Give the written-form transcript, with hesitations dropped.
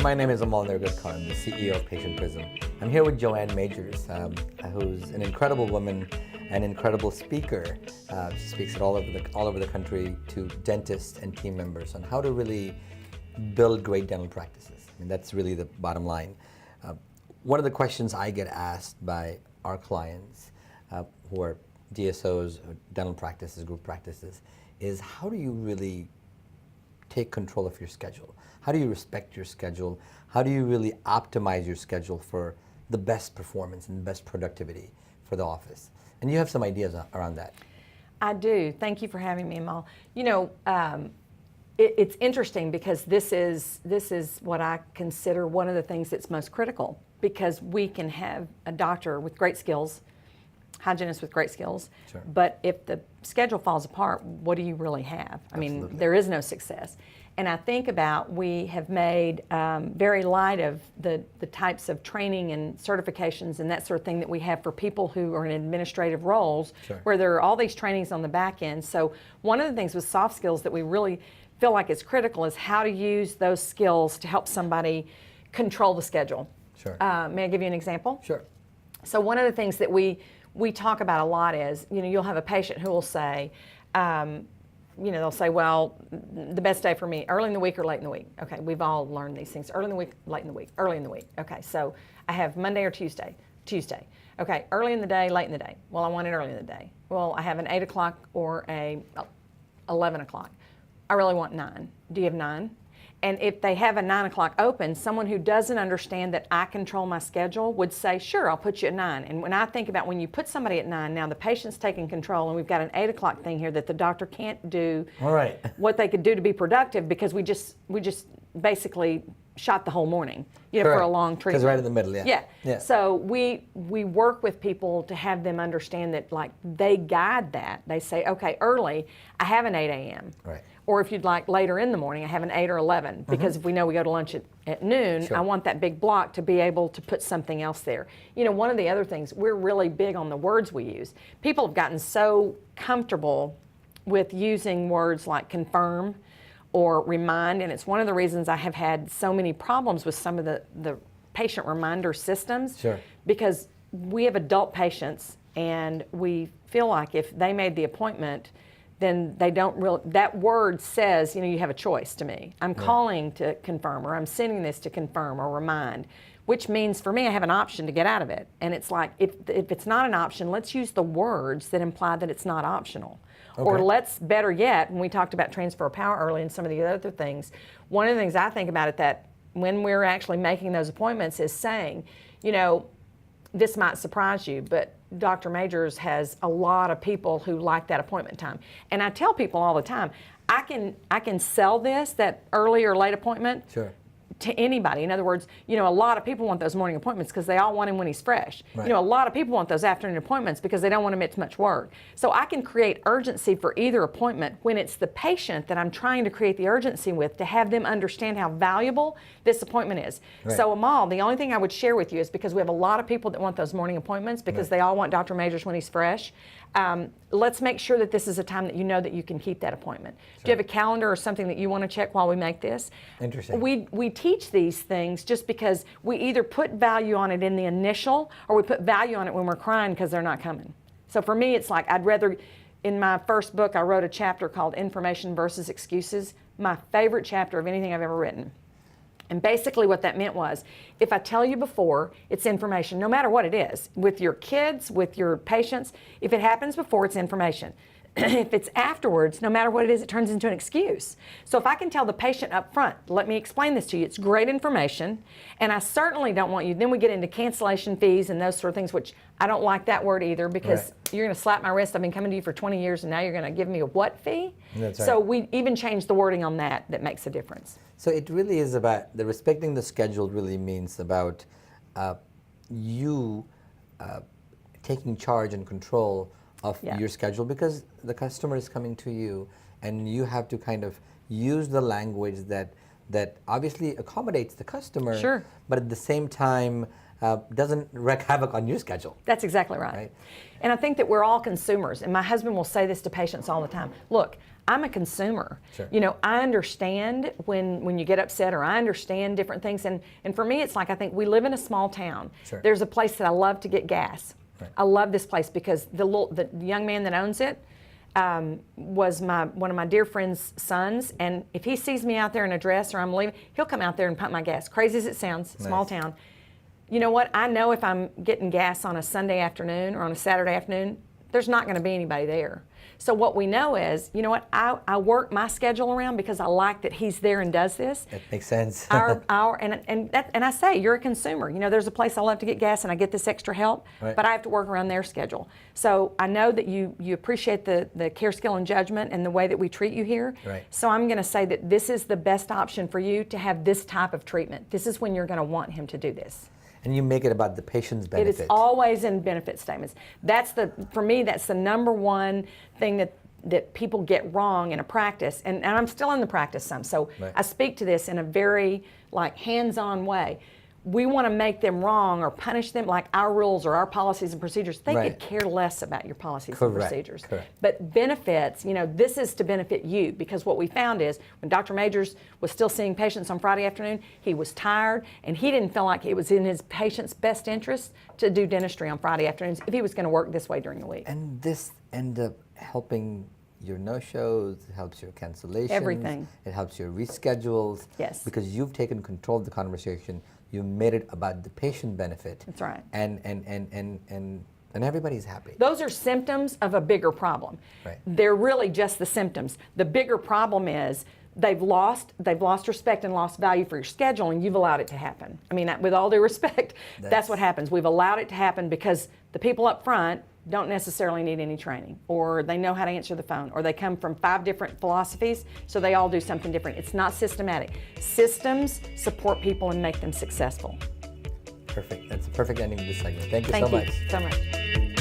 My name is Amal Nirgurkar. I'm the CEO of Patient Prism. I'm here with JoAn Majors, who's an incredible woman, an incredible speaker. She speaks all over the country to dentists and team members on how to really build great dental practices. I mean, that's really the bottom line. One of the questions I get asked by our clients, who are DSOs, dental practices, group practices, is how do you really take control of your schedule? How do you respect your schedule? How do you really optimize your schedule for the best performance and the best productivity for the office? And you have some ideas around that. I do. Thank you for having me, Amal. You know, it's interesting because this is what I consider one of the things that's most critical, because we can have a doctor with great skills, hygienist with great skills, Sure. But if the schedule falls apart, what do you really have? I Absolutely. mean, there is no success. And I think about, we have made very light of the types of training and certifications and that sort of thing that we have for people who are in administrative roles, Sure. where there are all these trainings on the back end. So one of the things with soft skills that we really feel like is critical is how to use those skills to help somebody control the schedule. Sure. May I give you an example? Sure. So one of the things that we talk about a lot is, you know, you'll have a patient who will say, you know, they'll say, well, the best day for me, early in the week or late in the week. Okay, we've all learned these things. Early in the week, late in the week, early in the week. Okay, so I have Monday or Tuesday. Okay, early in the day, late in the day. Well, I want it early in the day. Well, I have an 8 o'clock or a 11 o'clock. I really want 9. Do you have 9? And if they have a 9 o'clock open, someone who doesn't understand that I control my schedule would say, sure, I'll put you at 9. And when I think about when you put somebody at 9, now the patient's taking control, and we've got an 8 o'clock thing here that the doctor can't do All right. what they could do to be productive, because we just basically shot the whole morning, you know, for a long treatment. Because right in the middle, yeah. Yeah. So we work with people to have them understand that, like, they guide that. They say, okay, early, I have an 8 a.m. Right. Or if you'd like later in the morning, I have an 8 or 11, because if we know we go to lunch at noon, Sure. I want that big block to be able to put something else there. You know, one of the other things, we're really big on the words we use. People have gotten so comfortable with using words like confirm or remind, and it's one of the reasons I have had so many problems with some of the patient reminder systems. Sure. Because we have adult patients, and we feel like if they made the appointment, then they don't really, that word says, you know, you have a choice to me. I'm calling to confirm, or I'm sending this to confirm or remind, which means for me, I have an option to get out of it. And it's like, if it's not an option, let's use the words that imply that it's not optional. Okay. Or let's, better yet, when we talked about transfer of power early and some of the other things, one of the things I think about it, that when we're actually making those appointments, is saying, you know, this might surprise you, but Dr. Majors has a lot of people who like that appointment time. And I tell people all the time, I can sell this, that early or late appointment, Sure. to anybody. In other words, you know, a lot of people want those morning appointments because they all want him when he's fresh. Right. You know, a lot of people want those afternoon appointments because they don't want to miss much work. So I can create urgency for either appointment when it's the patient that I'm trying to create the urgency with, to have them understand how valuable this appointment is. Right. So Amal, the only thing I would share with you is, because we have a lot of people that want those morning appointments because they all want Dr. Majors when he's fresh. Let's make sure that this is a time that you know that you can keep that appointment. Sure. Do you have a calendar or something that you want to check while we make this? Interesting. We teach these things just because we either put value on it in the initial, or we put value on it when we're crying because they're not coming. So for me, it's like, I'd rather, in my first book, I wrote a chapter called Information versus Excuses, my favorite chapter of anything I've ever written. And basically what that meant was, if I tell you before, it's information, no matter what it is. With your kids, with your patients, if it happens before, it's information. If it's afterwards, no matter what it is, it turns into an excuse. So if I can tell the patient up front, let me explain this to you, it's great information, and I certainly don't want you, then we get into cancellation fees and those sort of things, which I don't like that word either, because you're going to slap my wrist, I've been coming to you for 20 years, and now you're going to give me a what fee? That's right. So we even changed the wording on that makes a difference. So it really is about, the respecting the schedule really means about you taking charge and control of your schedule, because the customer is coming to you, and you have to kind of use the language that obviously accommodates the customer, Sure. but at the same time doesn't wreak havoc on your schedule. That's exactly right. And I think that we're all consumers. And my husband will say this to patients all the time. Look, I'm a consumer. Sure. You know, I understand when you get upset, or I understand different things. And for me, it's like, I think we live in a small town. Sure. There's a place that I love to get gas. Right. I love this place because the young man that owns it was one of my dear friend's sons. And if he sees me out there in a dress or I'm leaving, he'll come out there and pump my gas. Crazy as it sounds, small town. You know what? I know if I'm getting gas on a Sunday afternoon or on a Saturday afternoon, there's not going to be anybody there. So what we know is, you know what? I work my schedule around because I like that he's there and does this. That makes sense. And I say, you're a consumer. You know, there's a place I love to get gas and I get this extra help, but I have to work around their schedule. So I know that you appreciate the care, skill, and judgment and the way that we treat you here. Right. So I'm going to say that this is the best option for you to have this type of treatment. This is when you're going to want him to do this. And you make it about the patient's benefit. It is always in benefit statements. For me, that's the number one thing that people get wrong in a practice. And I'm still in the practice some, so I speak to this in a very hands-on way. We want to make them wrong or punish them like our rules or our policies and procedures. They could care less about your policies and procedures. But benefits, you know, this is to benefit you, because what we found is when Dr. Majors was still seeing patients on Friday afternoon, he was tired and he didn't feel like it was in his patient's best interest to do dentistry on Friday afternoons if he was going to work this way during the week. And this ended up helping your no-shows, it helps your cancellations. Everything. It helps your reschedules. Yes. Because you've taken control of the conversation. You made it about the patient benefit. That's right. And everybody's happy. Those are symptoms of a bigger problem. Right. They're really just the symptoms. The bigger problem is they've lost respect and lost value for your schedule, and you've allowed it to happen. I mean, with all due respect, that's what happens. We've allowed it to happen because the people up front don't necessarily need any training, or they know how to answer the phone, or they come from 5 different philosophies, so they all do something different. It's not systematic. Systems support people and make them successful. Perfect. That's a perfect ending to this segment. Thank you Thank so you much. so much.